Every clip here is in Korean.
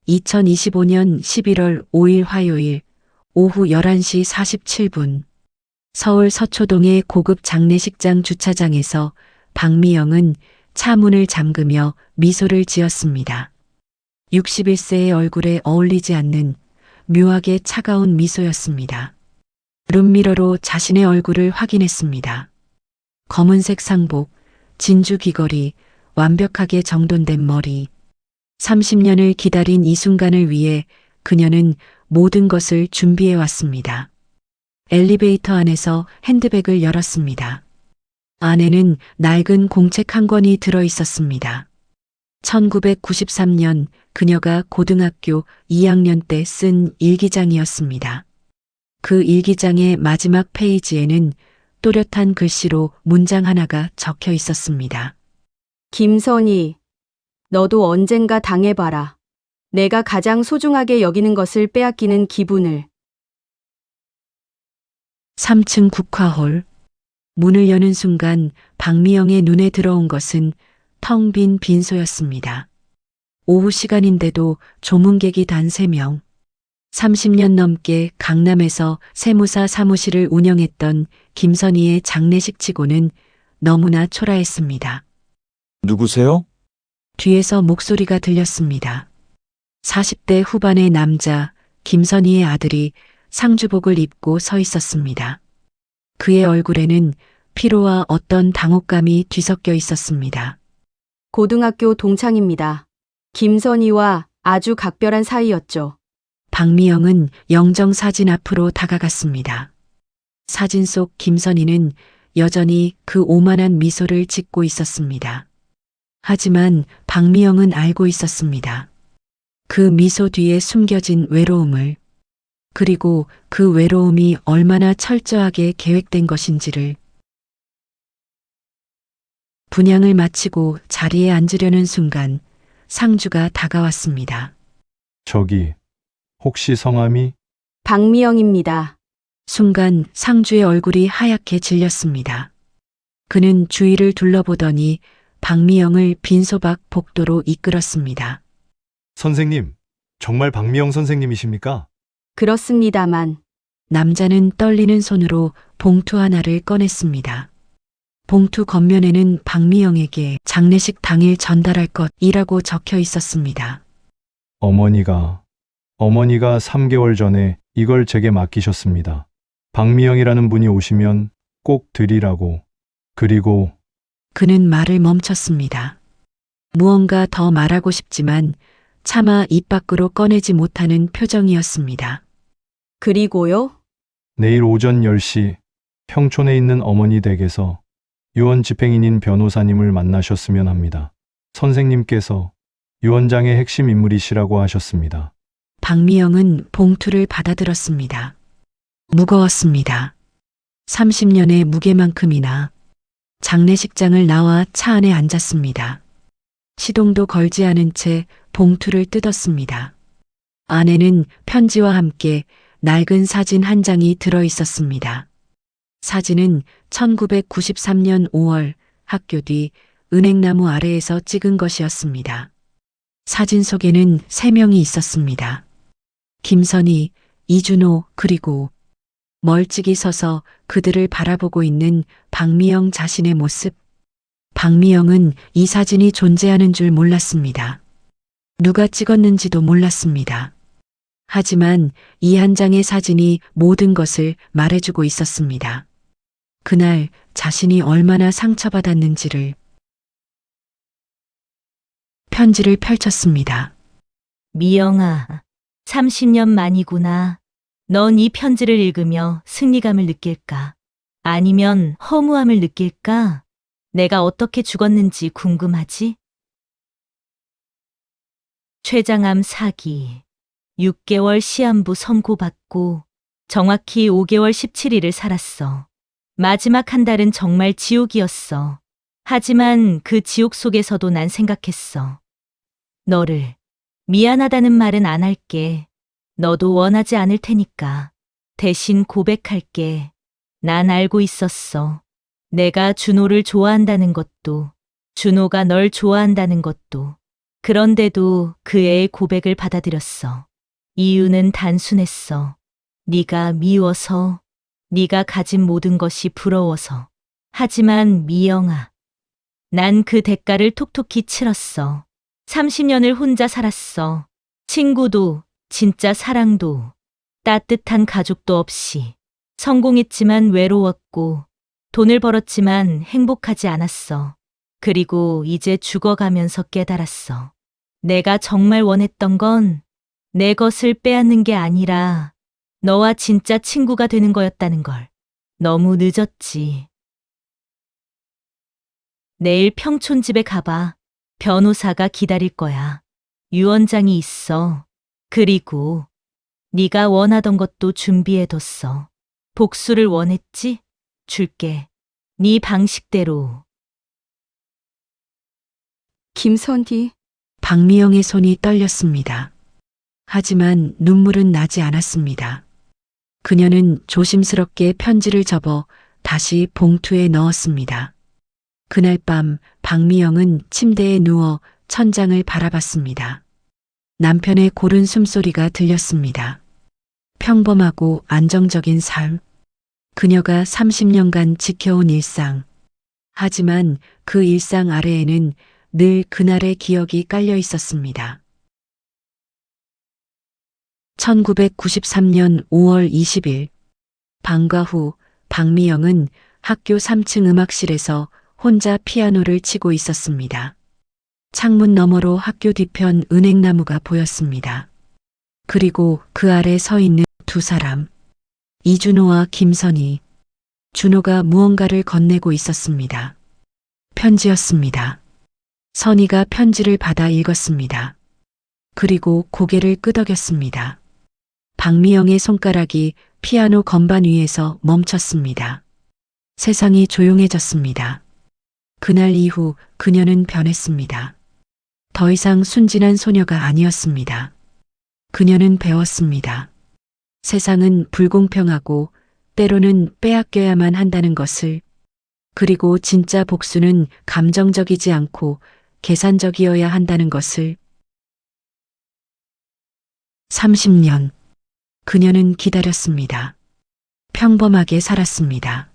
2025년 11월 5일 화요일 오후 11시 47분 서울 서초동의 고급 장례식장 주차장에서 박미영은 차 문을 잠그며 미소를 지었습니다. 61세의 얼굴에 어울리지 않는 묘하게 차가운 미소였습니다. 룸미러로 자신의 얼굴을 확인했습니다. 검은색 상복, 진주 귀걸이, 완벽하게 정돈된 머리. 30년을 기다린 이 순간을 위해 그녀는 모든 것을 준비해 왔습니다. 엘리베이터 안에서 핸드백을 열었습니다. 안에는 낡은 공책 한 권이 들어 있었습니다. 1993년 그녀가 고등학교 2학년 때 쓴 일기장이었습니다. 그 일기장의 마지막 페이지에는 또렷한 글씨로 문장 하나가 적혀 있었습니다. 김선희, 너도 언젠가 당해봐라. 내가 가장 소중하게 여기는 것을 빼앗기는 기분을. 3층 국화홀. 문을 여는 순간 박미영의 눈에 들어온 것은 텅 빈 빈소였습니다. 오후 시간인데도 조문객이 단 3명. 30년 넘게 강남에서 세무사 사무실을 운영했던 김선희의 장례식 치고는 너무나 초라했습니다. 누구세요? 뒤에서 목소리가 들렸습니다. 40대 후반의 남자 김선희의 아들이 상주복을 입고 서 있었습니다. 그의 얼굴에는 피로와 어떤 당혹감이 뒤섞여 있었습니다. 고등학교 동창입니다. 김선희와 아주 각별한 사이였죠. 박미영은 영정 사진 앞으로 다가갔습니다. 사진 속 김선희는 여전히 그 오만한 미소를 짓고 있었습니다. 하지만 박미영은 알고 있었습니다. 그 미소 뒤에 숨겨진 외로움을, 그리고 그 외로움이 얼마나 철저하게 계획된 것인지를. 분향을 마치고 자리에 앉으려는 순간 상주가 다가왔습니다. 저기, 혹시 성함이? 박미영입니다. 순간 상주의 얼굴이 하얗게 질렸습니다. 그는 주위를 둘러보더니 박미영을 빈소박 복도로 이끌었습니다. 선생님, 정말 박미영 선생님이십니까? 그렇습니다만 남자는 떨리는 손으로 봉투 하나를 꺼냈습니다. 봉투 겉면에는 박미영에게 장례식 당일 전달할 것이라고 적혀 있었습니다. 어머니가 3개월 전에 이걸 제게 맡기셨습니다. 박미영이라는 분이 오시면 꼭 드리라고. 그리고 그는 말을 멈췄습니다. 무언가 더 말하고 싶지만 차마 입 밖으로 꺼내지 못하는 표정이었습니다. 그리고요? 내일 오전 10시 평촌에 있는 어머니 댁에서 유언 집행인인 변호사님을 만나셨으면 합니다. 선생님께서 유언장의 핵심 인물이시라고 하셨습니다. 박미영은 봉투를 받아들었습니다. 무거웠습니다. 30년의 무게만큼이나. 장례식장을 나와 차 안에 앉았습니다. 시동도 걸지 않은 채 봉투를 뜯었습니다. 안에는 편지와 함께 낡은 사진 한 장이 들어 있었습니다. 사진은 1993년 5월 학교 뒤 은행나무 아래에서 찍은 것이었습니다. 사진 속에는 3명이 있었습니다. 김선희, 이준호, 그리고 멀찍이 서서 그들을 바라보고 있는 박미영 자신의 모습. 박미영은 이 사진이 존재하는 줄 몰랐습니다. 누가 찍었는지도 몰랐습니다. 하지만 이 한 장의 사진이 모든 것을 말해주고 있었습니다. 그날 자신이 얼마나 상처받았는지를. 편지를 펼쳤습니다. 미영아, 30년 만이구나. 넌 이 편지를 읽으며 승리감을 느낄까? 아니면 허무함을 느낄까? 내가 어떻게 죽었는지 궁금하지? 췌장암 사기. 6개월 시한부 선고받고 정확히 5개월 17일을 살았어. 마지막 한 달은 정말 지옥이었어. 하지만 그 지옥 속에서도 난 생각했어. 너를 미안하다는 말은 안 할게. 너도 원하지 않을 테니까. 대신 고백할게. 난 알고 있었어. 내가 준호를 좋아한다는 것도, 준호가 널 좋아한다는 것도. 그런데도 그 애의 고백을 받아들였어. 이유는 단순했어. 네가 미워서, 네가 가진 모든 것이 부러워서. 하지만 미영아, 난 그 대가를 톡톡히 치렀어. 30년을 혼자 살았어. 친구도, 진짜 사랑도, 따뜻한 가족도 없이. 성공했지만 외로웠고, 돈을 벌었지만 행복하지 않았어. 그리고 이제 죽어가면서 깨달았어. 내가 정말 원했던 건 내 것을 빼앗는 게 아니라 너와 진짜 친구가 되는 거였다는 걸. 너무 늦었지. 내일 평촌집에 가봐. 변호사가 기다릴 거야. 유언장이 있어. 그리고 네가 원하던 것도 준비해뒀어. 복수를 원했지? 줄게. 네 방식대로. 김선희, 박미영의 손이 떨렸습니다. 하지만 눈물은 나지 않았습니다. 그녀는 조심스럽게 편지를 접어 다시 봉투에 넣었습니다. 그날 밤 박미영은 침대에 누워 천장을 바라봤습니다. 남편의 고른 숨소리가 들렸습니다. 평범하고 안정적인 삶. 그녀가 30년간 지켜온 일상. 하지만 그 일상 아래에는 늘 그날의 기억이 깔려 있었습니다. 1993년 5월 20일, 방과 후 박미영은 학교 3층 음악실에서 혼자 피아노를 치고 있었습니다. 창문 너머로 학교 뒤편 은행나무가 보였습니다. 그리고 그 아래 서 있는 두 사람, 이준호와 김선희. 준호가 무언가를 건네고 있었습니다. 편지였습니다. 선희가 편지를 받아 읽었습니다. 그리고 고개를 끄덕였습니다. 박미영의 손가락이 피아노 건반 위에서 멈췄습니다. 세상이 조용해졌습니다. 그날 이후 그녀는 변했습니다. 더 이상 순진한 소녀가 아니었습니다. 그녀는 배웠습니다. 세상은 불공평하고 때로는 빼앗겨야만 한다는 것을. 그리고 진짜 복수는 감정적이지 않고 계산적이어야 한다는 것을. 30년. 그녀는 기다렸습니다. 평범하게 살았습니다.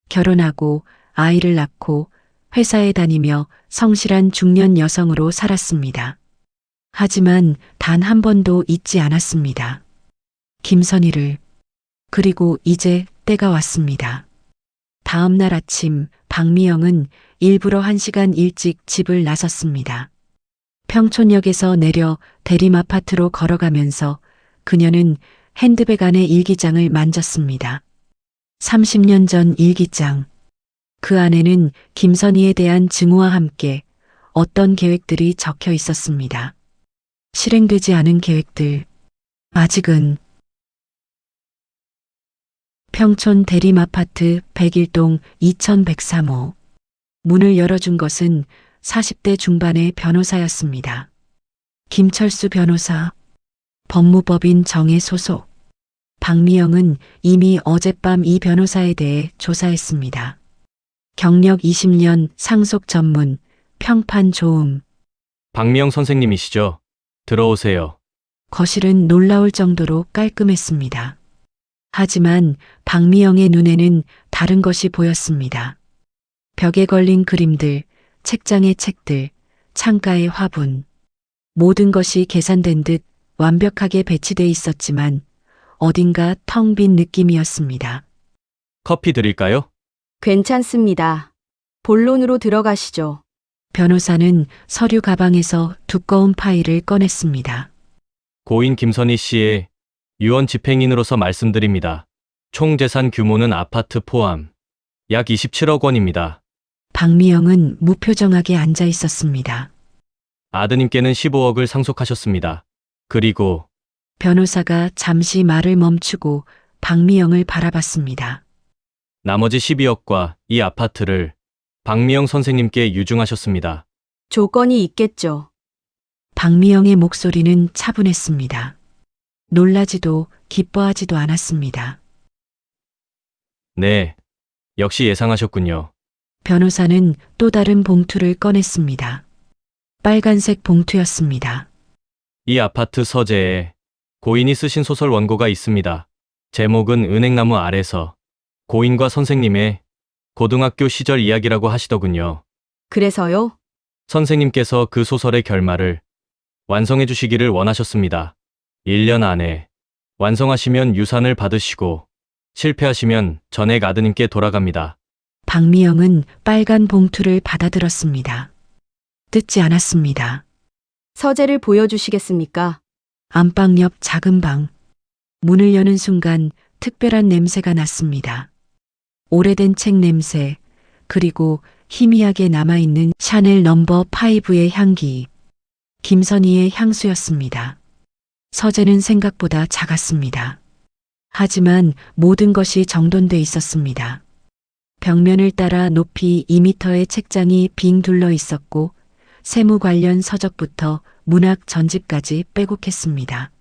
결혼하고 아이를 낳고 회사에 다니며 성실한 중년 여성으로 살았습니다. 하지만 단 한 번도 잊지 않았습니다. 김선희를. 그리고 이제 때가 왔습니다. 다음 날 아침 박미영은 일부러 1시간 일찍 집을 나섰습니다. 평촌역에서 내려 대림 아파트로 걸어가면서 그녀는 핸드백 안의 일기장을 만졌습니다. 30년 전 일기장. 그 안에는 김선희에 대한 증오와 함께 어떤 계획들이 적혀 있었습니다. 실행되지 않은 계획들. 아직은. 평촌 대림 아파트 101동 2103호. 문을 열어준 것은 40대 중반의 변호사였습니다. 김철수 변호사. 법무법인 정의 소속. 박미영은 이미 어젯밤 이 변호사에 대해 조사했습니다. 경력 20년, 상속 전문, 평판 좋음. 박미영 선생님이시죠? 들어오세요. 거실은 놀라울 정도로 깔끔했습니다. 하지만 박미영의 눈에는 다른 것이 보였습니다. 벽에 걸린 그림들, 책장의 책들, 창가의 화분. 모든 것이 계산된 듯 완벽하게 배치돼 있었지만 어딘가 텅 빈 느낌이었습니다. 커피 드릴까요? 괜찮습니다. 본론으로 들어가시죠. 변호사는 서류 가방에서 두꺼운 파일을 꺼냈습니다. 고인 김선희 씨의 유언 집행인으로서 말씀드립니다. 총 재산 규모는 아파트 포함 약 27억 원입니다. 박미영은 무표정하게 앉아 있었습니다. 아드님께는 15억을 상속하셨습니다. 그리고 변호사가 잠시 말을 멈추고 박미영을 바라봤습니다. 나머지 12억과 이 아파트를 박미영 선생님께 유증하셨습니다. 조건이 있겠죠. 박미영의 목소리는 차분했습니다. 놀라지도 기뻐하지도 않았습니다. 네, 역시 예상하셨군요. 변호사는 또 다른 봉투를 꺼냈습니다. 빨간색 봉투였습니다. 이 아파트 서재에 고인이 쓰신 소설 원고가 있습니다. 제목은 은행나무 아래서. 고인과 선생님의 고등학교 시절 이야기라고 하시더군요. 그래서요? 선생님께서 그 소설의 결말을 완성해 주시기를 원하셨습니다. 1년 안에 완성하시면 유산을 받으시고 실패하시면 전액 아드님께 돌아갑니다. 박미영은 빨간 봉투를 받아들었습니다. 뜯지 않았습니다. 서재를 보여주시겠습니까? 안방 옆 작은 방. 문을 여는 순간 특별한 냄새가 났습니다. 오래된 책 냄새, 그리고 희미하게 남아있는 샤넬 넘버 5의 향기. 김선희의 향수였습니다. 서재는 생각보다 작았습니다. 하지만 모든 것이 정돈돼 있었습니다. 벽면을 따라 높이 2m의 책장이 빙 둘러 있었고 세무 관련 서적부터 문학 전집까지 빼곡했습니다.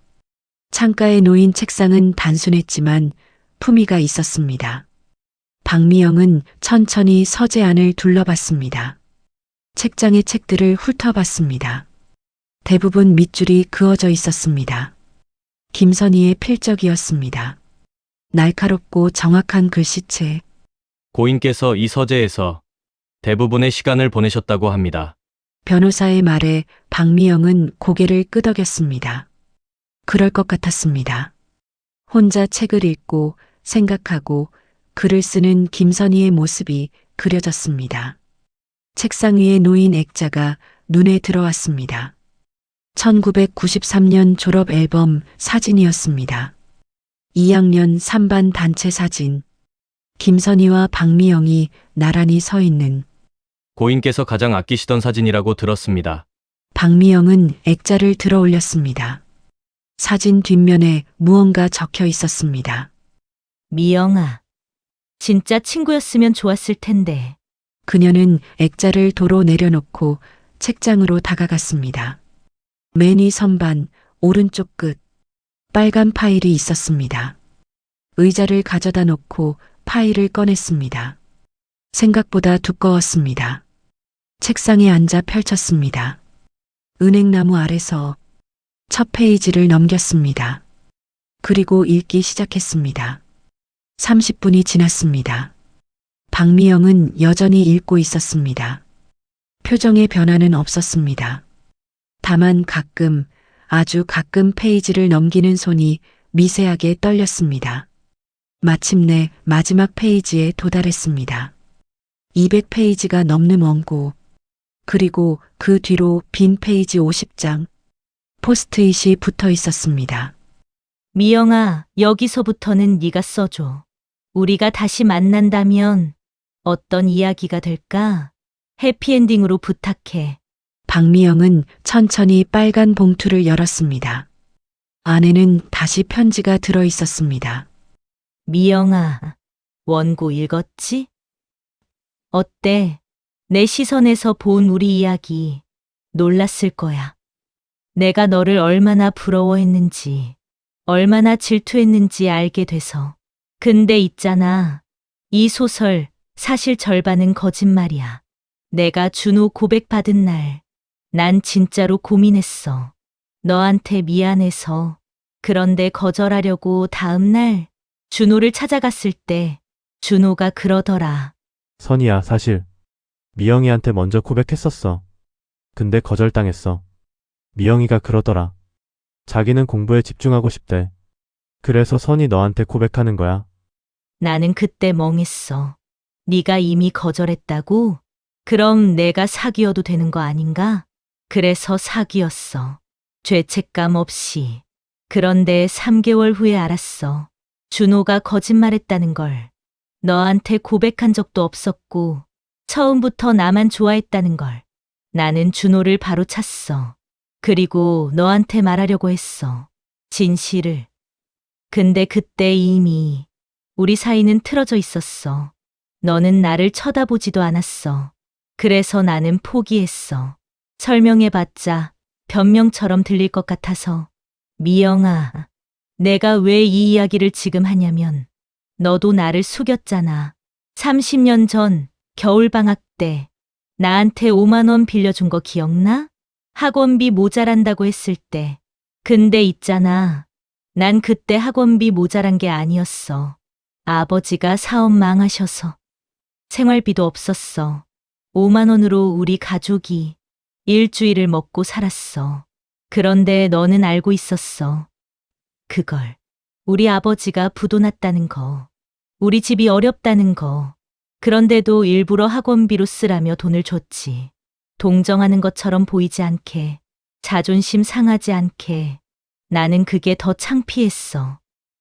창가에 놓인 책상은 단순했지만 품위가 있었습니다. 박미영은 천천히 서재 안을 둘러봤습니다. 책장의 책들을 훑어봤습니다. 대부분 밑줄이 그어져 있었습니다. 김선희의 필적이었습니다. 날카롭고 정확한 글씨체. 고인께서 이 서재에서 대부분의 시간을 보내셨다고 합니다. 변호사의 말에 박미영은 고개를 끄덕였습니다. 그럴 것 같았습니다. 혼자 책을 읽고 생각하고 글을 쓰는 김선희의 모습이 그려졌습니다. 책상 위에 놓인 액자가 눈에 들어왔습니다. 1993년 졸업 앨범 사진이었습니다. 2학년 3반 단체 사진. 김선희와 박미영이 나란히 서 있는. 고인께서 가장 아끼시던 사진이라고 들었습니다. 박미영은 액자를 들어 올렸습니다. 사진 뒷면에 무언가 적혀 있었습니다. 미영아, 진짜 친구였으면 좋았을 텐데. 그녀는 액자를 도로 내려놓고 책장으로 다가갔습니다. 맨 위 선반 오른쪽 끝 빨간 파일이 있었습니다. 의자를 가져다 놓고 파일을 꺼냈습니다. 생각보다 두꺼웠습니다. 책상에 앉아 펼쳤습니다. 은행나무 아래서 첫 페이지를 넘겼습니다. 그리고 읽기 시작했습니다. 30분이 지났습니다. 박미영은 여전히 읽고 있었습니다. 표정의 변화는 없었습니다. 다만 가끔, 아주 가끔 페이지를 넘기는 손이 미세하게 떨렸습니다. 마침내 마지막 페이지에 도달했습니다. 200페이지가 넘는 원고, 그리고 그 뒤로 빈 페이지 50장, 포스트잇이 붙어 있었습니다. 미영아, 여기서부터는 네가 써줘. 우리가 다시 만난다면 어떤 이야기가 될까? 해피엔딩으로 부탁해. 박미영은 천천히 빨간 봉투를 열었습니다. 안에는 다시 편지가 들어 있었습니다. 미영아, 원고 읽었지? 어때? 내 시선에서 본 우리 이야기 놀랐을 거야. 내가 너를 얼마나 부러워했는지, 얼마나 질투했는지 알게 돼서. 근데 있잖아. 이 소설 사실 절반은 거짓말이야. 내가 준호 고백받은 날, 난 진짜로 고민했어. 너한테 미안해서. 그런데 거절하려고 다음 날 준호를 찾아갔을 때 준호가 그러더라. 선이야, 사실 미영이한테 먼저 고백했었어. 근데 거절당했어. 미영이가 그러더라. 자기는 공부에 집중하고 싶대. 그래서 선이 너한테 고백하는 거야. 나는 그때 멍했어. 네가 이미 거절했다고? 그럼 내가 사귀어도 되는 거 아닌가? 그래서 사귀었어. 죄책감 없이. 그런데 3개월 후에 알았어. 준호가 거짓말했다는 걸. 너한테 고백한 적도 없었고 처음부터 나만 좋아했다는 걸. 나는 준호를 바로 찼어. 그리고 너한테 말하려고 했어. 진실을. 근데 그때 이미 우리 사이는 틀어져 있었어. 너는 나를 쳐다보지도 않았어. 그래서 나는 포기했어. 설명해봤자 변명처럼 들릴 것 같아서. 미영아, 내가 왜 이 이야기를 지금 하냐면 너도 나를 속였잖아. 30년 전 겨울방학 때 나한테 5만 원 빌려준 거 기억나? 학원비 모자란다고 했을 때. 근데 있잖아. 난 그때 학원비 모자란 게 아니었어. 아버지가 사업 망하셔서 생활비도 없었어. 5만 원으로 우리 가족이 일주일을 먹고 살았어. 그런데 너는 알고 있었어. 그걸. 우리 아버지가 부도 났다는 거. 우리 집이 어렵다는 거. 그런데도 일부러 학원비로 쓰라며 돈을 줬지. 동정하는 것처럼 보이지 않게. 자존심 상하지 않게. 나는 그게 더 창피했어.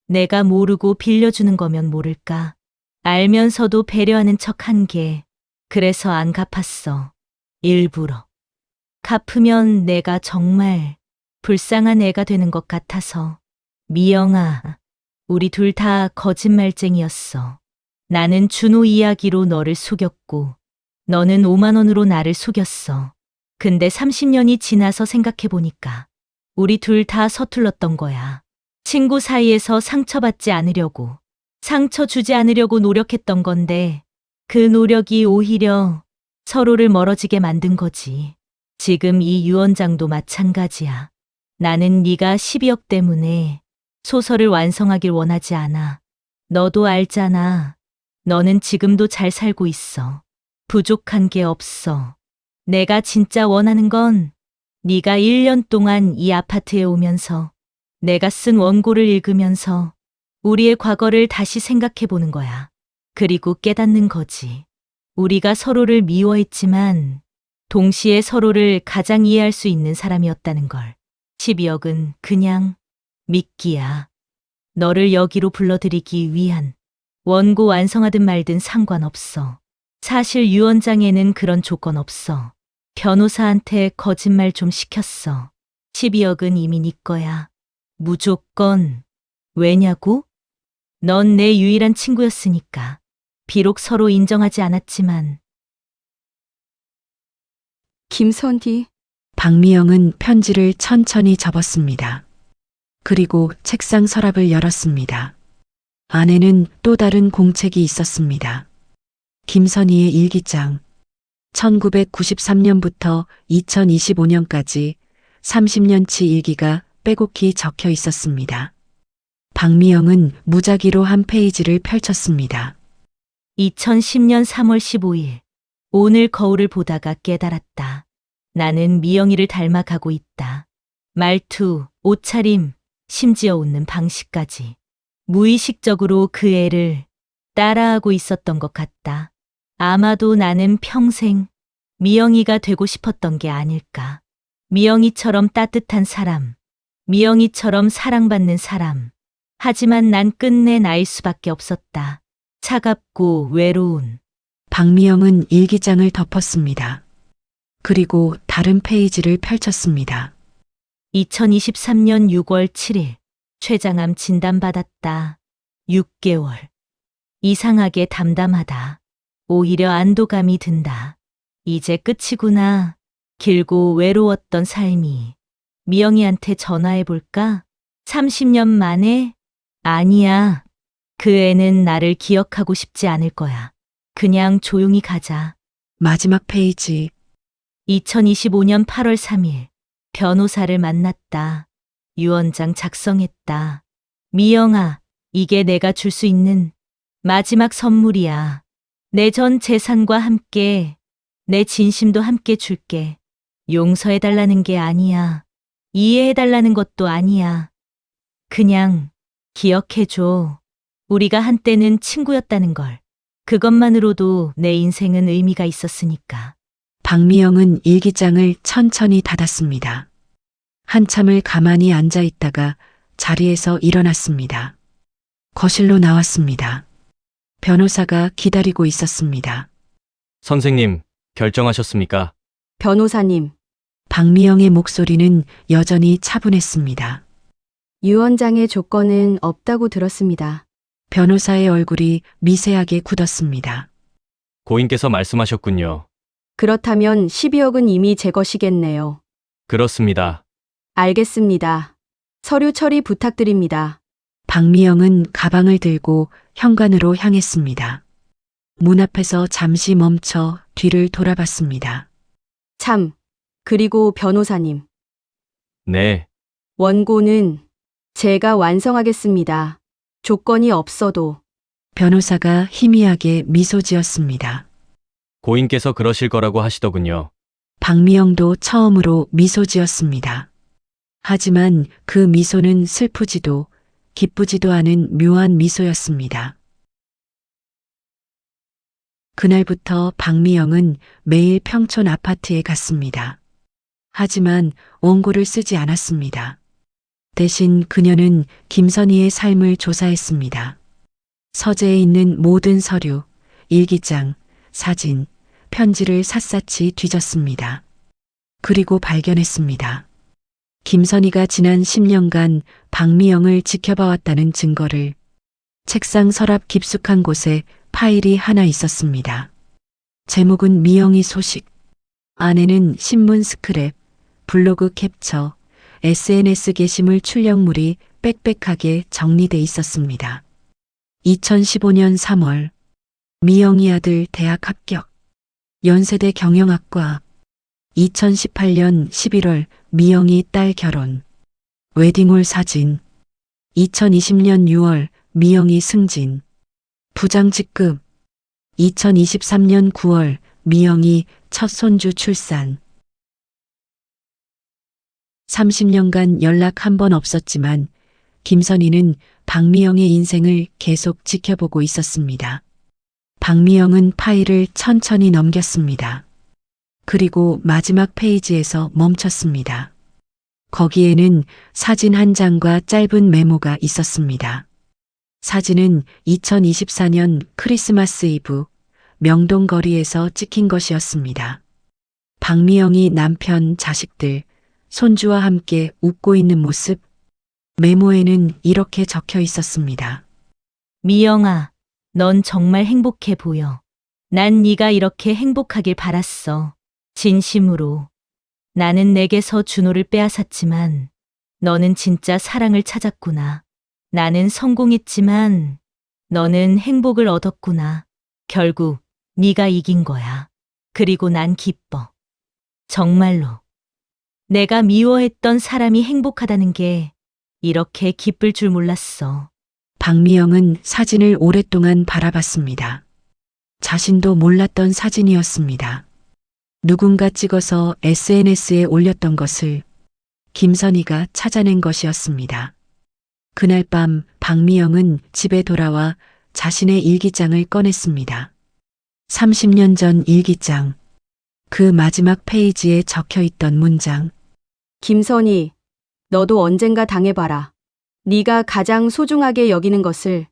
내가 모르고 빌려주는 거면 모를까. 알면서도 배려하는 척 한 게. 그래서 안 갚았어. 일부러. 갚으면 내가 정말 불쌍한 애가 되는 것 같아서. 미영아, 우리 둘 다 거짓말쟁이였어. 나는 준호 이야기로 너를 속였고, 너는 5만 원으로 나를 속였어. 근데 30년이 지나서 생각해보니까 우리 둘 다 서툴렀던 거야. 친구 사이에서 상처받지 않으려고, 상처 주지 않으려고 노력했던 건데 그 노력이 오히려 서로를 멀어지게 만든 거지. 지금 이 유언장도 마찬가지야. 나는 네가 12억 때문에 소설을 완성하길 원하지 않아. 너도 알잖아. 너는 지금도 잘 살고 있어. 부족한 게 없어. 내가 진짜 원하는 건 네가 1년 동안 이 아파트에 오면서 내가 쓴 원고를 읽으면서 우리의 과거를 다시 생각해 보는 거야. 그리고 깨닫는 거지. 우리가 서로를 미워했지만 동시에 서로를 가장 이해할 수 있는 사람이었다는 걸. 12억은 그냥 미끼야. 너를 여기로 불러들이기 위한. 원고 완성하든 말든 상관없어. 사실 유언장에는 그런 조건 없어. 변호사한테 거짓말 좀 시켰어. 12억은 이미 네 거야. 무조건. 왜냐고? 넌 내 유일한 친구였으니까. 비록 서로 인정하지 않았지만. 김선희, 박미영은 편지를 천천히 접었습니다. 그리고 책상 서랍을 열었습니다. 안에는 또 다른 공책이 있었습니다. 김선희의 일기장. 1993년부터 2025년까지 30년치 일기가 빼곡히 적혀 있었습니다. 박미영은 무작위로 한 페이지를 펼쳤습니다. 2010년 3월 15일. 오늘 거울을 보다가 깨달았다. 나는 미영이를 닮아가고 있다. 말투, 옷차림, 심지어 웃는 방식까지. 무의식적으로 그 애를 따라하고 있었던 것 같다. 아마도 나는 평생 미영이가 되고 싶었던 게 아닐까. 미영이처럼 따뜻한 사람, 미영이처럼 사랑받는 사람. 하지만 난 끝내 나일 수밖에 없었다. 차갑고 외로운. 박미영은 일기장을 덮었습니다. 그리고 다른 페이지를 펼쳤습니다. 2023년 6월 7일. 췌장암 진단받았다. 6개월. 이상하게 담담하다. 오히려 안도감이 든다. 이제 끝이구나. 길고 외로웠던 삶이. 미영이한테 전화해볼까? 30년 만에? 아니야. 그 애는 나를 기억하고 싶지 않을 거야. 그냥 조용히 가자. 마지막 페이지. 2025년 8월 3일. 변호사를 만났다. 유언장 작성했다. 미영아, 이게 내가 줄 수 있는 마지막 선물이야. 내 전 재산과 함께 내 진심도 함께 줄게. 용서해달라는 게 아니야. 이해해달라는 것도 아니야. 그냥 기억해줘. 우리가 한때는 친구였다는 걸. 그것만으로도 내 인생은 의미가 있었으니까. 박미영은 일기장을 천천히 닫았습니다. 한참을 가만히 앉아 있다가 자리에서 일어났습니다. 거실로 나왔습니다. 변호사가 기다리고 있었습니다. 선생님, 결정하셨습니까? 변호사님, 박미영의 목소리는 여전히 차분했습니다. 유언장의 조건은 없다고 들었습니다. 변호사의 얼굴이 미세하게 굳었습니다. 고인께서 말씀하셨군요. 그렇다면 12억은 이미 제 것이겠네요. 그렇습니다. 알겠습니다. 서류 처리 부탁드립니다. 박미영은 가방을 들고 현관으로 향했습니다. 문 앞에서 잠시 멈춰 뒤를 돌아봤습니다. 참, 그리고 변호사님, 네, 원고는 제가 완성하겠습니다. 조건이 없어도. 변호사가 희미하게 미소 지었습니다. 고인께서 그러실 거라고 하시더군요. 박미영도 처음으로 미소 지었습니다. 하지만 그 미소는 슬프지도 기쁘지도 않은 묘한 미소였습니다. 그날부터 박미영은 매일 평촌 아파트에 갔습니다. 하지만 원고를 쓰지 않았습니다. 대신 그녀는 김선희의 삶을 조사했습니다. 서재에 있는 모든 서류, 일기장, 사진, 편지를 샅샅이 뒤졌습니다. 그리고 발견했습니다. 김선희가 지난 10년간 박미영을 지켜봐왔다는 증거를. 책상 서랍 깊숙한 곳에 파일이 하나 있었습니다. 제목은 미영이 소식. 안에는 신문 스크랩, 블로그 캡처, SNS 게시물 출력물이 빽빽하게 정리돼 있었습니다. 2015년 3월 미영이 아들 대학 합격. 연세대 경영학과. 2018년 11월 미영이 딸 결혼. 웨딩홀 사진. 2020년 6월 미영이 승진. 부장 직급. 2023년 9월 미영이 첫 손주 출산. 30년간 연락 한 번 없었지만 김선희는 박미영의 인생을 계속 지켜보고 있었습니다. 박미영은 파일을 천천히 넘겼습니다. 그리고 마지막 페이지에서 멈췄습니다. 거기에는 사진 한 장과 짧은 메모가 있었습니다. 사진은 2024년 크리스마스 이브 명동 거리에서 찍힌 것이었습니다. 박미영이 남편, 자식들, 손주와 함께 웃고 있는 모습. 메모에는 이렇게 적혀 있었습니다. 미영아, 넌 정말 행복해 보여. 난 네가 이렇게 행복하길 바랐어. 진심으로. 나는 내게서 준호를 빼앗았지만 너는 진짜 사랑을 찾았구나. 나는 성공했지만 너는 행복을 얻었구나. 결국 네가 이긴 거야. 그리고 난 기뻐. 정말로. 내가 미워했던 사람이 행복하다는 게 이렇게 기쁠 줄 몰랐어. 박미영은 사진을 오랫동안 바라봤습니다. 자신도 몰랐던 사진이었습니다. 누군가 찍어서 SNS에 올렸던 것을 김선희가 찾아낸 것이었습니다. 그날 밤 박미영은 집에 돌아와 자신의 일기장을 꺼냈습니다. 30년 전 일기장. 그 마지막 페이지에 적혀 있던 문장. 김선희, 너도 언젠가 당해봐라. 네가 가장 소중하게 여기는 것을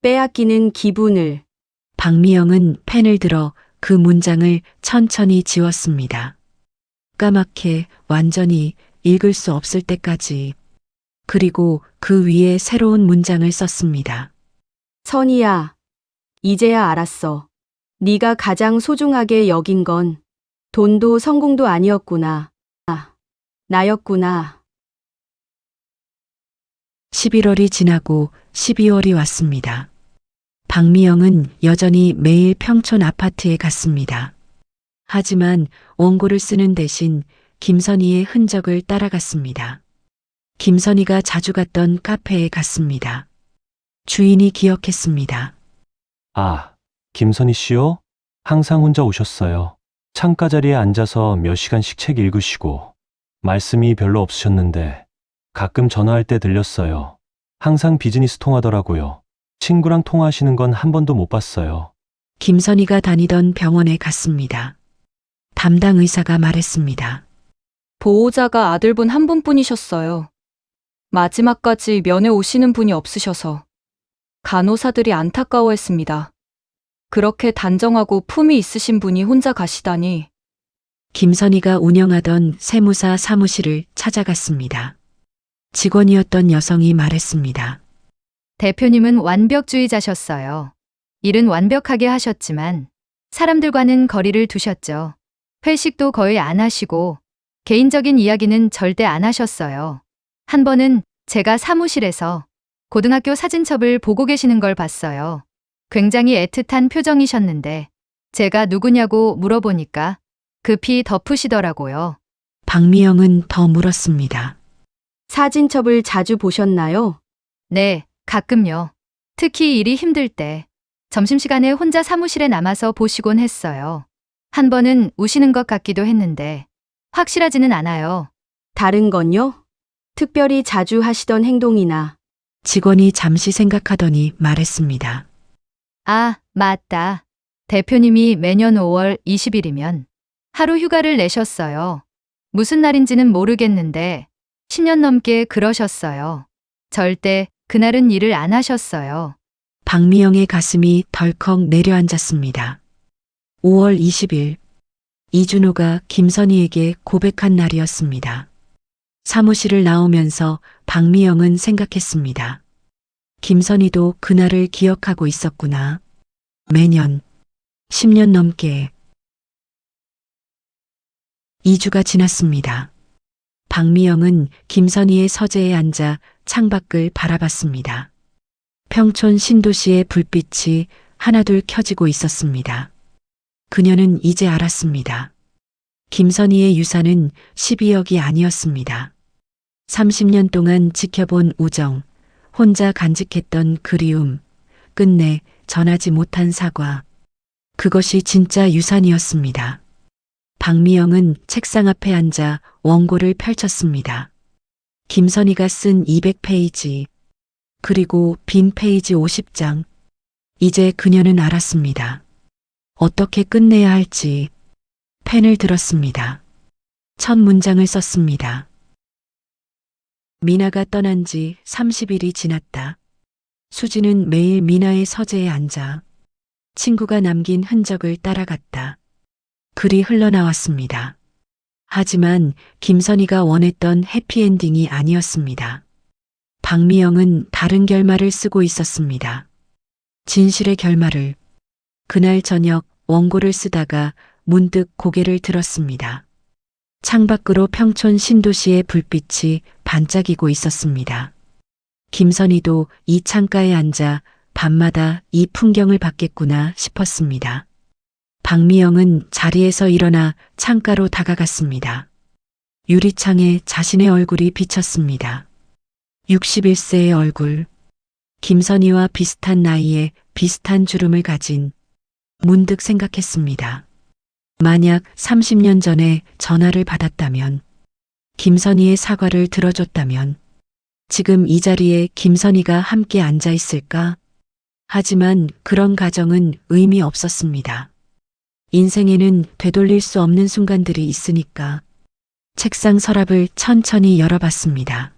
빼앗기는 기분을. 박미영은 펜을 들어 그 문장을 천천히 지웠습니다. 까맣게 완전히 읽을 수 없을 때까지. 그리고 그 위에 새로운 문장을 썼습니다. 선희야, 이제야 알았어. 네가 가장 소중하게 여긴 건 돈도 성공도 아니었구나. 나였구나. 11월이 지나고 12월이 왔습니다. 박미영은 여전히 매일 평촌 아파트에 갔습니다. 하지만 원고를 쓰는 대신 김선희의 흔적을 따라갔습니다. 김선희가 자주 갔던 카페에 갔습니다. 주인이 기억했습니다. 아, 김선희 씨요? 항상 혼자 오셨어요. 창가 자리에 앉아서 몇 시간씩 책 읽으시고 말씀이 별로 없으셨는데 가끔 전화할 때 들렸어요. 항상 비즈니스 통하더라고요. 친구랑 통화하시는 건 한 번도 못 봤어요. 김선희가 다니던 병원에 갔습니다. 담당 의사가 말했습니다. 보호자가 아들분 한 분뿐이셨어요. 마지막까지 면회 오시는 분이 없으셔서 간호사들이 안타까워했습니다. 그렇게 단정하고 품이 있으신 분이 혼자 가시다니. 김선희가 운영하던 세무사 사무실을 찾아갔습니다. 직원이었던 여성이 말했습니다. 대표님은 완벽주의자셨어요. 일은 완벽하게 하셨지만 사람들과는 거리를 두셨죠. 회식도 거의 안 하시고 개인적인 이야기는 절대 안 하셨어요. 한 번은 제가 사무실에서 고등학교 사진첩을 보고 계시는 걸 봤어요. 굉장히 애틋한 표정이셨는데 제가 누구냐고 물어보니까 급히 덮으시더라고요. 박미영은 더 물었습니다. 사진첩을 자주 보셨나요? 네, 가끔요. 특히 일이 힘들 때 점심시간에 혼자 사무실에 남아서 보시곤 했어요. 한 번은 우시는 것 같기도 했는데 확실하지는 않아요. 다른 건요? 특별히 자주 하시던 행동이나 직원이 잠시 생각하더니 말했습니다. 아, 맞다. 대표님이 매년 5월 20일이면 하루 휴가를 내셨어요. 무슨 날인지는 모르겠는데 10년 넘게 그러셨어요. 절대 그날은 일을 안 하셨어요. 박미영의 가슴이 덜컥 내려앉았습니다. 5월 20일, 이준호가 김선희에게 고백한 날이었습니다. 사무실을 나오면서 박미영은 생각했습니다. 김선희도 그날을 기억하고 있었구나. 매년 10년 넘게. 2주가 지났습니다. 박미영은 김선희의 서재에 앉아 창밖을 바라봤습니다. 평촌 신도시의 불빛이 하나둘 켜지고 있었습니다. 그녀는 이제 알았습니다. 김선희의 유산은 12억이 아니었습니다. 30년 동안 지켜본 우정, 혼자 간직했던 그리움, 끝내 전하지 못한 사과. 그것이 진짜 유산이었습니다. 박미영은 책상 앞에 앉아 원고를 펼쳤습니다. 김선희가 쓴 200페이지, 그리고 빈 페이지 50장. 이제 그녀는 알았습니다. 어떻게 끝내야 할지. 펜을 들었습니다. 첫 문장을 썼습니다. 미나가 떠난 지 30일이 지났다. 수지는 매일 미나의 서재에 앉아 친구가 남긴 흔적을 따라갔다. 글이 흘러나왔습니다. 하지만 김선희가 원했던 해피엔딩이 아니었습니다. 박미영은 다른 결말을 쓰고 있었습니다. 진실의 결말을. 그날 저녁 원고를 쓰다가 문득 고개를 들었습니다. 창밖으로 평촌 신도시의 불빛이 반짝이고 있었습니다. 김선희도 이 창가에 앉아 밤마다 이 풍경을 봤겠구나 싶었습니다. 박미영은 자리에서 일어나 창가로 다가갔습니다. 유리창에 자신의 얼굴이 비쳤습니다. 61세의 얼굴. 김선희와 비슷한 나이에 비슷한 주름을 가진. 문득 생각했습니다. 만약 30년 전에 전화를 받았다면, 김선희의 사과를 들어줬다면, 지금 이 자리에 김선희가 함께 앉아 있을까? 하지만 그런 가정은 의미 없었습니다. 인생에는 되돌릴 수 없는 순간들이 있으니까. 책상 서랍을 천천히 열어봤습니다.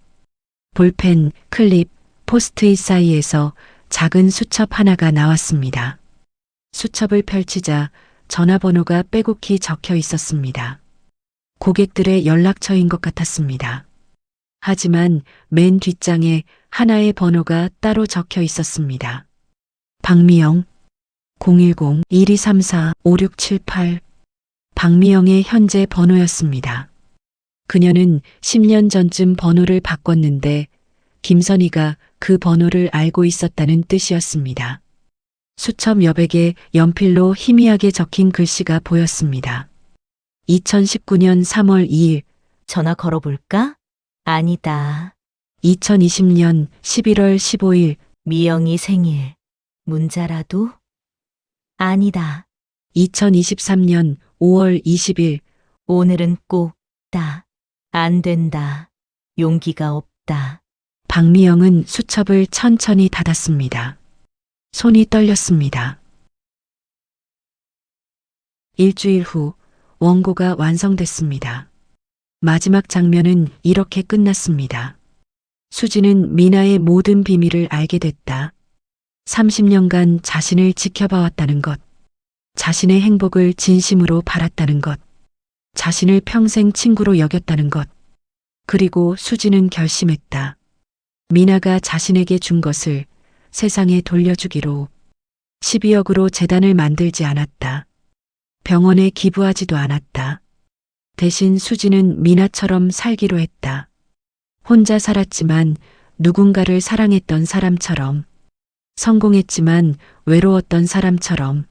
볼펜, 클립, 포스트잇 사이에서 작은 수첩 하나가 나왔습니다. 수첩을 펼치자 전화번호가 빼곡히 적혀 있었습니다. 고객들의 연락처인 것 같았습니다. 하지만 맨 뒷장에 하나의 번호가 따로 적혀 있었습니다. 박미영 010-1234-5678. 박미영의 현재 번호였습니다. 그녀는 10년 전쯤 번호를 바꿨는데 김선희가 그 번호를 알고 있었다는 뜻이었습니다. 수첩 여백에 연필로 희미하게 적힌 글씨가 보였습니다. 2019년 3월 2일, 전화 걸어볼까? 아니다. 2020년 11월 15일, 미영이 생일. 문자라도? 아니다. 2023년 5월 20일, 오늘은 꼭 다. 안 된다. 용기가 없다. 박미영은 수첩을 천천히 닫았습니다. 손이 떨렸습니다. 일주일 후 원고가 완성됐습니다. 마지막 장면은 이렇게 끝났습니다. 수지는 미나의 모든 비밀을 알게 됐다. 30년간 자신을 지켜봐왔다는 것, 자신의 행복을 진심으로 바랐다는 것, 자신을 평생 친구로 여겼다는 것, 그리고 수지는 결심했다. 미나가 자신에게 준 것을 세상에 돌려주기로. 12억으로 재단을 만들지 않았다. 병원에 기부하지도 않았다. 대신 수지는 미나처럼 살기로 했다. 혼자 살았지만 누군가를 사랑했던 사람처럼, 성공했지만 외로웠던 사람처럼,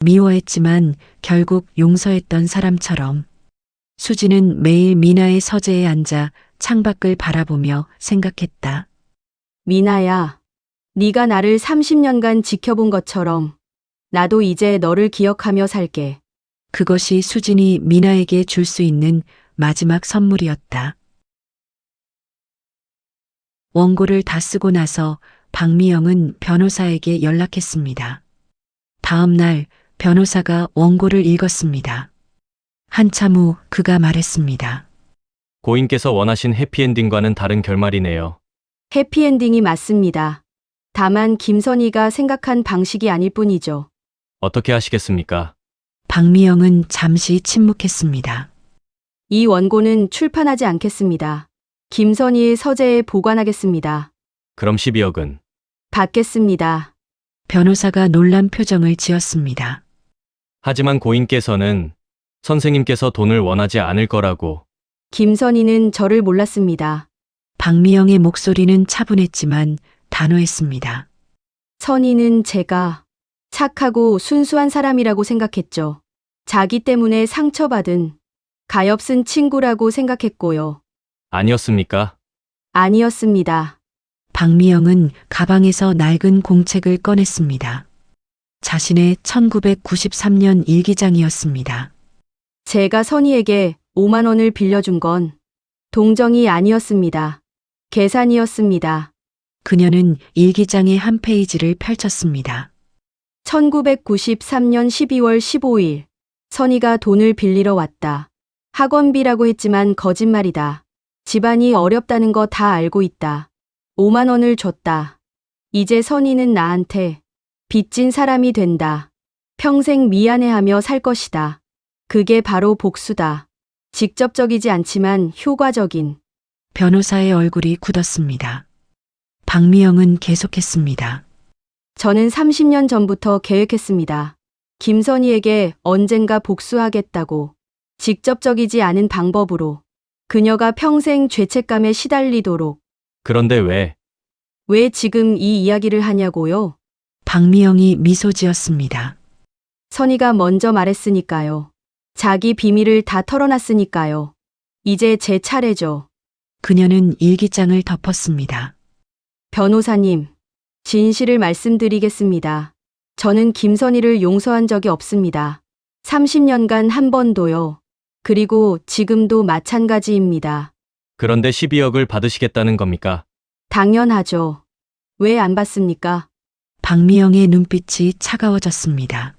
미워했지만 결국 용서했던 사람처럼. 수지는 매일 미나의 서재에 앉아 창밖을 바라보며 생각했다. 미나야, 네가 나를 30년간 지켜본 것처럼 나도 이제 너를 기억하며 살게. 그것이 수진이 미나에게 줄 수 있는 마지막 선물이었다. 원고를 다 쓰고 나서 박미영은 변호사에게 연락했습니다. 다음 날 변호사가 원고를 읽었습니다. 한참 후 그가 말했습니다. 고인께서 원하신 해피엔딩과는 다른 결말이네요. 해피엔딩이 맞습니다. 다만 김선희가 생각한 방식이 아닐 뿐이죠. 어떻게 하시겠습니까? 박미영은 잠시 침묵했습니다. 이 원고는 출판하지 않겠습니다. 김선희의 서재에 보관하겠습니다. 그럼 12억은? 받겠습니다. 변호사가 놀란 표정을 지었습니다. 하지만 고인께서는 선생님께서 돈을 원하지 않을 거라고. 김선희는 저를 몰랐습니다. 박미영의 목소리는 차분했지만 단호했습니다. 선희는 제가 착하고 순수한 사람이라고 생각했죠. 자기 때문에 상처받은 가엾은 친구라고 생각했고요. 아니었습니까? 아니었습니다. 박미영은 가방에서 낡은 공책을 꺼냈습니다. 자신의 1993년 일기장이었습니다. 제가 선희에게 5만 원을 빌려준 건 동정이 아니었습니다. 계산이었습니다. 그녀는 일기장의 한 페이지를 펼쳤습니다. 1993년 12월 15일 선희가 돈을 빌리러 왔다. 학원비라고 했지만 거짓말이다. 집안이 어렵다는 거 다 알고 있다. 5만 원을 줬다. 이제 선희는 나한테 빚진 사람이 된다. 평생 미안해하며 살 것이다. 그게 바로 복수다. 직접적이지 않지만 효과적인. 변호사의 얼굴이 굳었습니다. 박미영은 계속했습니다. 저는 30년 전부터 계획했습니다. 김선희에게 언젠가 복수하겠다고. 직접적이지 않은 방법으로. 그녀가 평생 죄책감에 시달리도록. 그런데 왜? 왜 지금 이 이야기를 하냐고요? 박미영이 미소 지었습니다. 선희가 먼저 말했으니까요. 자기 비밀을 다 털어놨으니까요. 이제 제 차례죠. 그녀는 일기장을 덮었습니다. 변호사님, 진실을 말씀드리겠습니다. 저는 김선희를 용서한 적이 없습니다. 30년간 한 번도요. 그리고 지금도 마찬가지입니다. 그런데 12억을 받으시겠다는 겁니까? 당연하죠. 왜 안 받습니까? 박미영의 눈빛이 차가워졌습니다.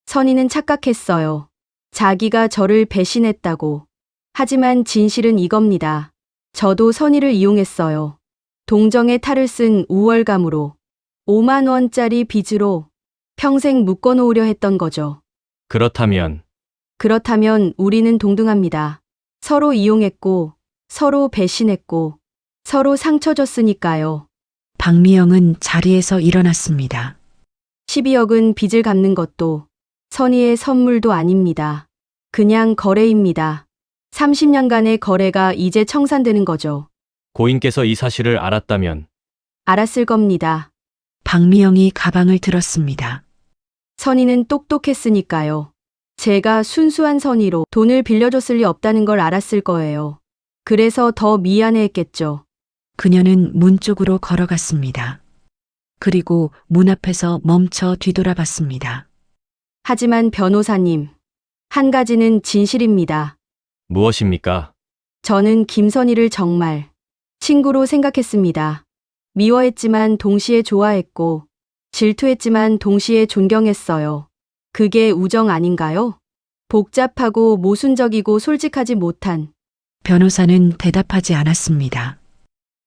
선희는 착각했어요. 자기가 저를 배신했다고. 하지만 진실은 이겁니다. 저도 선희를 이용했어요. 동정의 탈을 쓴 우월감으로 5만 원짜리 빚으로 평생 묶어놓으려 했던 거죠. 그렇다면 우리는 동등합니다. 서로 이용했고, 서로 배신했고, 서로 상처 줬으니까요. 박미영은 자리에서 일어났습니다. 12억은 빚을 갚는 것도 선의의 선물도 아닙니다. 그냥 거래입니다. 30년간의 거래가 이제 청산되는 거죠. 고인께서 이 사실을 알았다면 알았을 겁니다. 박미영이 가방을 들었습니다. 선의는 똑똑했으니까요. 제가 순수한 선의로 돈을 빌려줬을 리 없다는 걸 알았을 거예요. 그래서 더 미안해했겠죠. 그녀는 문 쪽으로 걸어갔습니다. 그리고 문 앞에서 멈춰 뒤돌아봤습니다. 하지만 변호사님, 한 가지는 진실입니다. 무엇입니까? 저는 김선희를 정말 친구로 생각했습니다. 미워했지만 동시에 좋아했고, 질투했지만 동시에 존경했어요. 그게 우정 아닌가요? 복잡하고 모순적이고 솔직하지 못한. 변호사는 대답하지 않았습니다.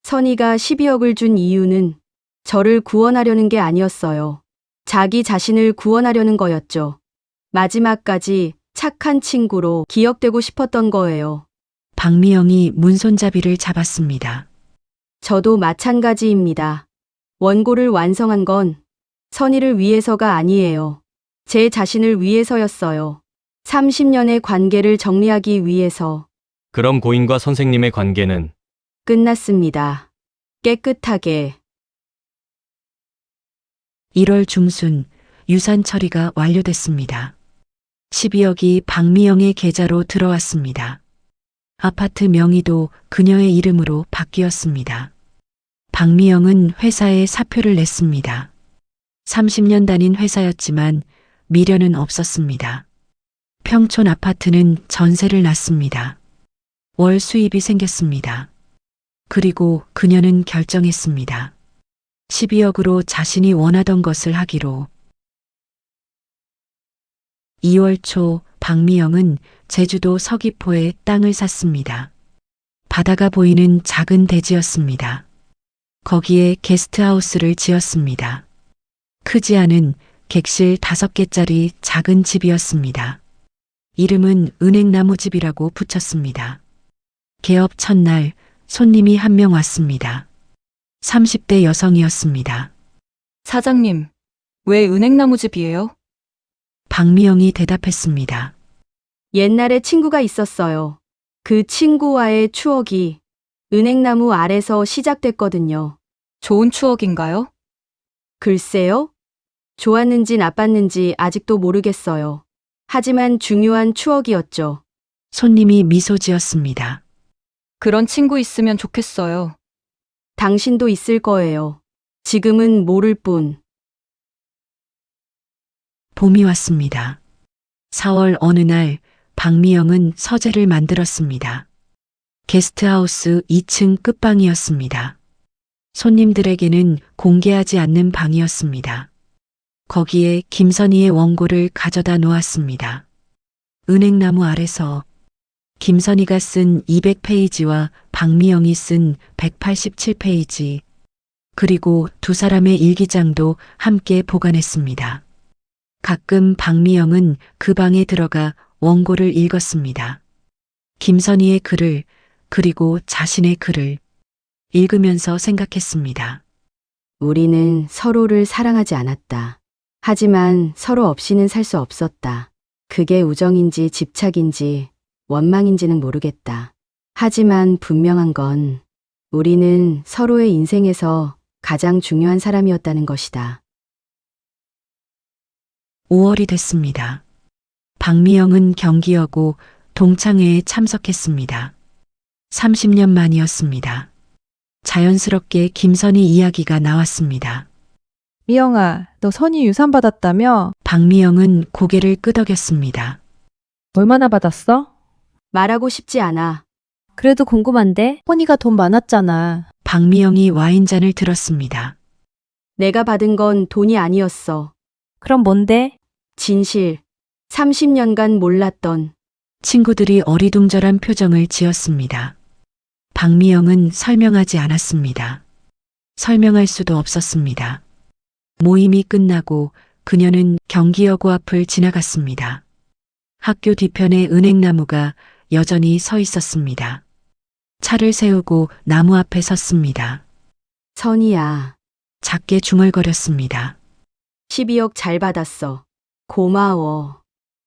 선희가 12억을 준 이유는 저를 구원하려는 게 아니었어요. 자기 자신을 구원하려는 거였죠. 마지막까지 착한 친구로 기억되고 싶었던 거예요. 박미영이 문손잡이를 잡았습니다. 저도 마찬가지입니다. 원고를 완성한 건 선희를 위해서가 아니에요. 제 자신을 위해서였어요. 30년의 관계를 정리하기 위해서. 그럼 고인과 선생님의 관계는 끝났습니다. 깨끗하게. 1월 중순 유산 처리가 완료됐습니다. 12억이 박미영의 계좌로 들어왔습니다. 아파트 명의도 그녀의 이름으로 바뀌었습니다. 박미영은 회사에 사표를 냈습니다. 30년 다닌 회사였지만 미련은 없었습니다. 평촌 아파트는 전세를 놨습니다. 월 수입이 생겼습니다. 그리고 그녀는 결정했습니다. 12억으로 자신이 원하던 것을 하기로. 2월 초 박미영은 제주도 서귀포에 땅을 샀습니다. 바다가 보이는 작은 대지였습니다. 거기에 게스트하우스를 지었습니다. 크지 않은 객실 5개짜리 작은 집이었습니다. 이름은 은행나무집이라고 붙였습니다. 개업 첫날 손님이 한 명 왔습니다. 30대 여성이었습니다. 사장님, 왜 은행나무집이에요? 박미영이 대답했습니다. 옛날에 친구가 있었어요. 그 친구와의 추억이 은행나무 아래서 시작됐거든요. 좋은 추억인가요? 글쎄요? 좋았는지 나빴는지 아직도 모르겠어요. 하지만 중요한 추억이었죠. 손님이 미소 지었습니다. 그런 친구 있으면 좋겠어요. 당신도 있을 거예요. 지금은 모를 뿐. 봄이 왔습니다. 4월 어느 날 박미영은 서재를 만들었습니다. 게스트하우스 2층 끝방이었습니다. 손님들에게는 공개하지 않는 방이었습니다. 거기에 김선희의 원고를 가져다 놓았습니다. 은행나무 아래서 김선희가 쓴 200페이지와 박미영이 쓴 187페이지, 그리고 두 사람의 일기장도 함께 보관했습니다. 가끔 박미영은 그 방에 들어가 원고를 읽었습니다. 김선희의 글을, 그리고 자신의 글을 읽으면서 생각했습니다. 우리는 서로를 사랑하지 않았다. 하지만 서로 없이는 살 수 없었다. 그게 우정인지 집착인지 원망인지는 모르겠다. 하지만 분명한 건 우리는 서로의 인생에서 가장 중요한 사람이었다는 것이다. 5월이 됐습니다. 박미영은 경기여고 동창회에 참석했습니다. 30년 만이었습니다. 자연스럽게 김선희 이야기가 나왔습니다. 미영아, 너 선희 유산 받았다며? 박미영은 고개를 끄덕였습니다. 얼마나 받았어? 말하고 싶지 않아. 그래도 궁금한데? 선희가 돈 많았잖아. 박미영이 와인잔을 들었습니다. 내가 받은 건 돈이 아니었어. 그럼 뭔데? 진실. 30년간 몰랐던. 친구들이 어리둥절한 표정을 지었습니다. 박미영은 설명하지 않았습니다. 설명할 수도 없었습니다. 모임이 끝나고 그녀는 경기여고 앞을 지나갔습니다. 학교 뒤편에 은행나무가 여전히 서 있었습니다. 차를 세우고 나무 앞에 섰습니다. 선희야, 작게 중얼거렸습니다. 12억 잘 받았어. 고마워.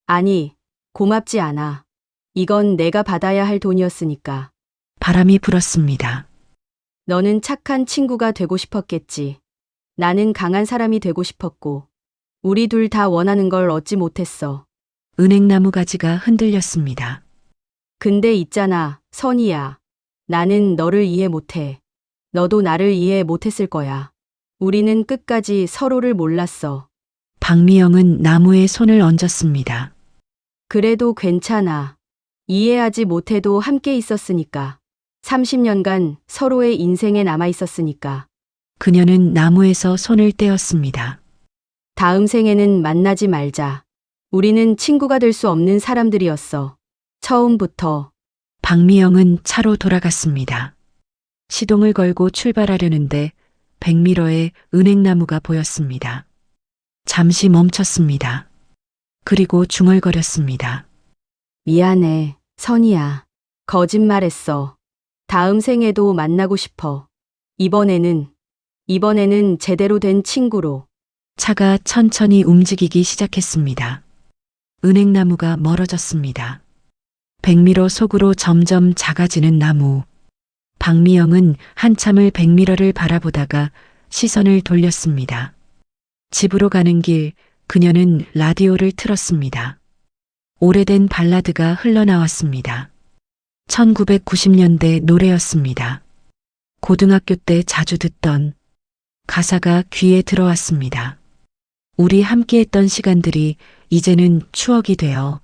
아니, 고맙지 않아. 이건 내가 받아야 할 돈이었으니까. 바람이 불었습니다. 너는 착한 친구가 되고 싶었겠지. 나는 강한 사람이 되고 싶었고, 우리 둘 다 원하는 걸 얻지 못했어. 은행나무 가지가 흔들렸습니다. 근데 있잖아, 선희야. 나는 너를 이해 못해. 너도 나를 이해 못했을 거야. 우리는 끝까지 서로를 몰랐어. 박미영은 나무에 손을 얹었습니다. 그래도 괜찮아. 이해하지 못해도 함께 있었으니까. 30년간 서로의 인생에 남아 있었으니까. 그녀는 나무에서 손을 떼었습니다. 다음 생에는 만나지 말자. 우리는 친구가 될 수 없는 사람들이었어. 처음부터. 박미영은 차로 돌아갔습니다. 시동을 걸고 출발하려는데 백미러에 은행나무가 보였습니다. 잠시 멈췄습니다. 그리고 중얼거렸습니다. 미안해, 선희야. 거짓말했어. 다음 생에도 만나고 싶어. 이번에는 제대로 된 친구로. 차가 천천히 움직이기 시작했습니다. 은행나무가 멀어졌습니다. 백미러 속으로 점점 작아지는 나무. 박미영은 한참을 백미러를 바라보다가 시선을 돌렸습니다. 집으로 가는 길, 그녀는 라디오를 틀었습니다. 오래된 발라드가 흘러나왔습니다. 1990년대 노래였습니다. 고등학교 때 자주 듣던 가사가 귀에 들어왔습니다. 우리 함께했던 시간들이 이제는 추억이 되어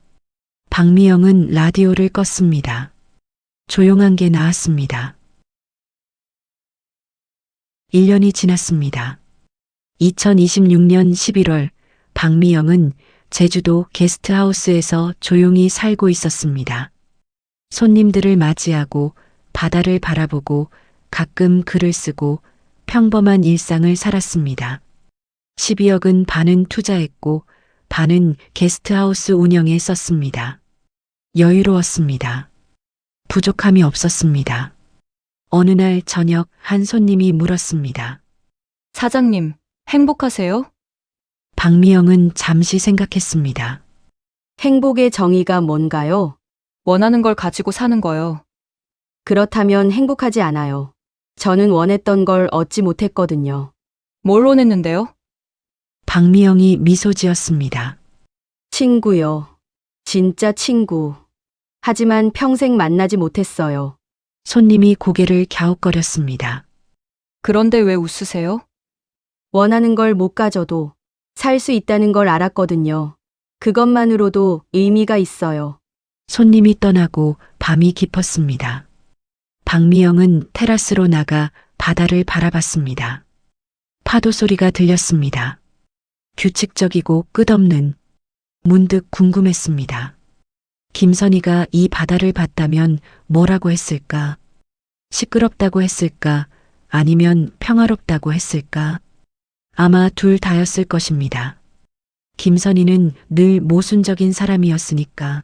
박미영은 라디오를 껐습니다. 조용한 게 나았습니다. 1년이 지났습니다. 2026년 11월 박미영은 제주도 게스트하우스에서 조용히 살고 있었습니다. 손님들을 맞이하고 바다를 바라보고 가끔 글을 쓰고 평범한 일상을 살았습니다. 12억은 반은 투자했고 반은 게스트하우스 운영에 썼습니다. 여유로웠습니다. 부족함이 없었습니다. 어느 날 저녁 한 손님이 물었습니다. 사장님, 행복하세요? 박미영은 잠시 생각했습니다. 행복의 정의가 뭔가요? 원하는 걸 가지고 사는 거요. 그렇다면 행복하지 않아요. 저는 원했던 걸 얻지 못했거든요. 뭘 원했는데요? 박미영이 미소 지었습니다. 친구요. 진짜 친구. 하지만 평생 만나지 못했어요. 손님이 고개를 갸웃거렸습니다. 그런데 왜 웃으세요? 원하는 걸 못 가져도 살 수 있다는 걸 알았거든요. 그것만으로도 의미가 있어요. 손님이 떠나고 밤이 깊었습니다. 박미영은 테라스로 나가 바다를 바라봤습니다. 파도 소리가 들렸습니다. 규칙적이고 끝없는, 문득 궁금했습니다. 김선희가 이 바다를 봤다면 뭐라고 했을까? 시끄럽다고 했을까? 아니면 평화롭다고 했을까? 아마 둘 다였을 것입니다. 김선희는 늘 모순적인 사람이었으니까.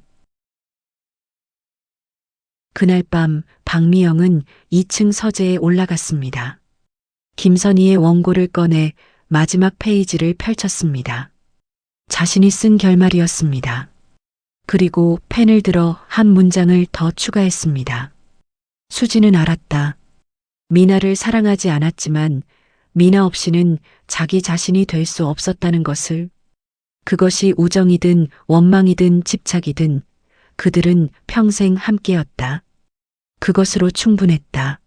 그날 밤 박미영은 2층 서재에 올라갔습니다. 김선희의 원고를 꺼내 마지막 페이지를 펼쳤습니다. 자신이 쓴 결말이었습니다. 그리고 펜을 들어 한 문장을 더 추가했습니다. 수지는 알았다. 미나를 사랑하지 않았지만 미나 없이는 자기 자신이 될 수 없었다는 것을. 그것이 우정이든 원망이든 집착이든 그들은 평생 함께였다. 그것으로 충분했다.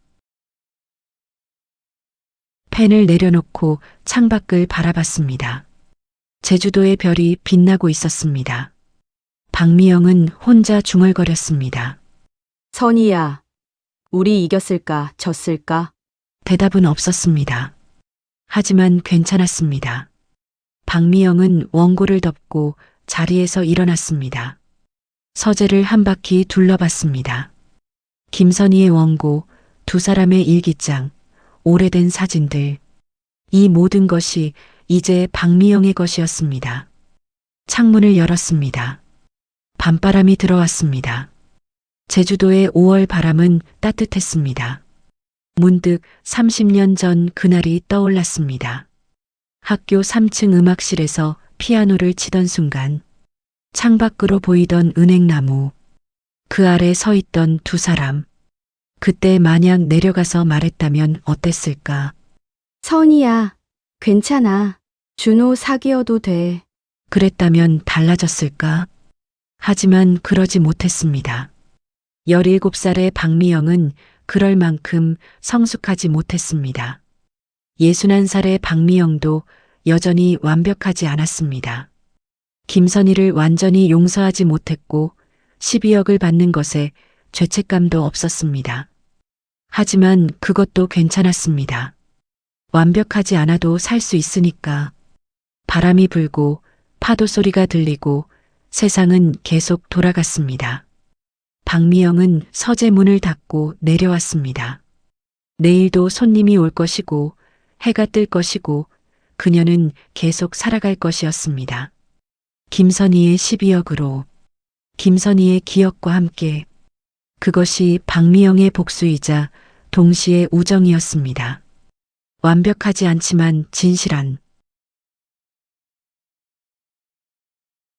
펜을 내려놓고 창밖을 바라봤습니다. 제주도의 별이 빛나고 있었습니다. 박미영은 혼자 중얼거렸습니다. 선희야, 우리 이겼을까, 졌을까? 대답은 없었습니다. 하지만 괜찮았습니다. 박미영은 원고를 덮고 자리에서 일어났습니다. 서재를 한 바퀴 둘러봤습니다. 김선희의 원고, 두 사람의 일기장, 오래된 사진들. 이 모든 것이 이제 박미영의 것이었습니다. 창문을 열었습니다. 밤바람이 들어왔습니다. 제주도의 5월 바람은 따뜻했습니다. 문득 30년 전 그날이 떠올랐습니다. 학교 3층 음악실에서 피아노를 치던 순간 창밖으로 보이던 은행나무, 그 아래 서 있던 두 사람. 그때 만약 내려가서 말했다면 어땠을까? 선희야, 괜찮아. 준호 사귀어도 돼. 그랬다면 달라졌을까? 하지만 그러지 못했습니다. 17살의 박미영은 그럴 만큼 성숙하지 못했습니다. 61살의 박미영도 여전히 완벽하지 않았습니다. 김선희를 완전히 용서하지 못했고 12억을 받는 것에 죄책감도 없었습니다. 하지만 그것도 괜찮았습니다. 완벽하지 않아도 살 수 있으니까. 바람이 불고 파도 소리가 들리고 세상은 계속 돌아갔습니다. 박미영은 서재 문을 닫고 내려왔습니다. 내일도 손님이 올 것이고 해가 뜰 것이고 그녀는 계속 살아갈 것이었습니다. 김선희의 12억으로, 김선희의 기억과 함께. 그것이 박미영의 복수이자 동시에 우정이었습니다. 완벽하지 않지만 진실한,